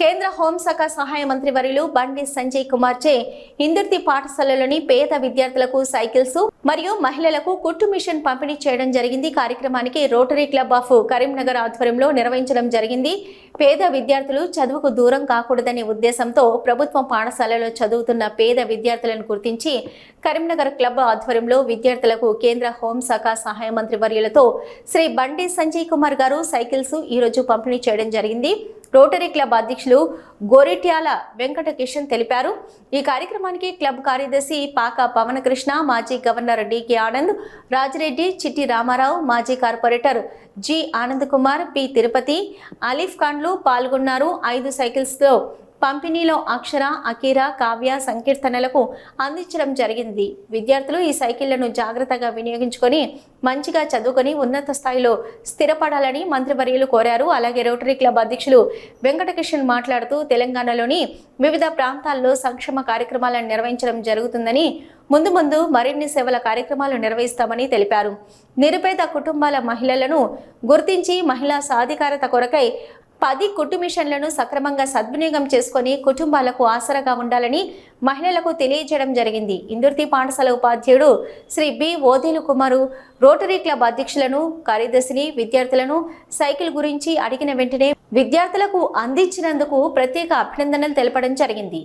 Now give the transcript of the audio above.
కేంద్ర హోంశాఖ సహాయ మంత్రి వర్యులు బండి సంజయ్ కుమార్ చే ఇందుర్తి పాఠశాలలోని పేద విద్యార్థులకు సైకిల్స్ మరియు మహిళలకు కుట్టు మిషన్ పంపిణీ చేయడం జరిగింది. కార్యక్రమానికి రోటరీ క్లబ్ ఆఫ్ కరీంనగర్ ఆధ్వర్యంలో నిర్వహించడం జరిగింది. పేద విద్యార్థులు చదువుకు దూరం కాకూడదనే ఉద్దేశంతో ప్రభుత్వ పాఠశాలలో చదువుతున్న పేద విద్యార్థులను గుర్తించి కరీంనగర్ క్లబ్ ఆధ్వర్యంలో విద్యార్థులకు కేంద్ర హోంశాఖ సహాయ మంత్రి వర్యులతో శ్రీ బండి సంజయ్ కుమార్ గారు సైకిల్స్ ఈ రోజు పంపిణీ చేయడం జరిగింది. రోటరీ క్లబ్ అధ్యక్షులు గోరిట్యాల వెంకట కిషన్ తెలిపారు. ఈ కార్యక్రమానికి క్లబ్ కార్యదర్శి పాక పవన్ కృష్ణ, మాజీ గవర్నర్ డికే ఆనంద్, రాజిరెడ్డి, చిట్టి రామారావు, మాజీ corporator G Anand Kumar, P Tirupati, Alif ఖాన్లు పాల్గొన్నారు. 5 సైకిల్స్తో పంపిణీలో అక్షర, అకీరా, కావ్య సంకీర్తనలకు అందించడం జరిగింది. విద్యార్థులు ఈ సైకిళ్లను జాగ్రత్తగా వినియోగించుకొని మంచిగా చదువుకొని ఉన్నత స్థాయిలో స్థిరపడాలని మంత్రివర్యులు కోరారు. అలాగే రోటరీ క్లబ్ అధ్యక్షులు వెంకటకిషన్ మాట్లాడుతూ తెలంగాణలోని వివిధ ప్రాంతాల్లో సంక్షేమ కార్యక్రమాలను నిర్వహించడం జరుగుతుందని, ముందు మరిన్ని సేవల కార్యక్రమాలు నిర్వహిస్తామని తెలిపారు. నిరుపేద కుటుంబాల మహిళలను గుర్తించి మహిళా సాధికారత కొరకై 10 కుట్టు మిషన్లను సక్రమంగా సద్వినియోగం చేసుకుని కుటుంబాలకు ఆసరాగా ఉండాలని మహిళలకు తెలియజేయడం జరిగింది. ఇందుర్తి పాఠశాల ఉపాధ్యాయుడు శ్రీ బి ఓదేలు కుమారు రోటరీ క్లబ్ అధ్యక్షులను, కార్యదర్శిని, విద్యార్థులను సైకిల్ గురించి అడిగిన వెంటనే విద్యార్థులకు అందించినందుకు ప్రత్యేక అభినందనలు తెలపడం జరిగింది.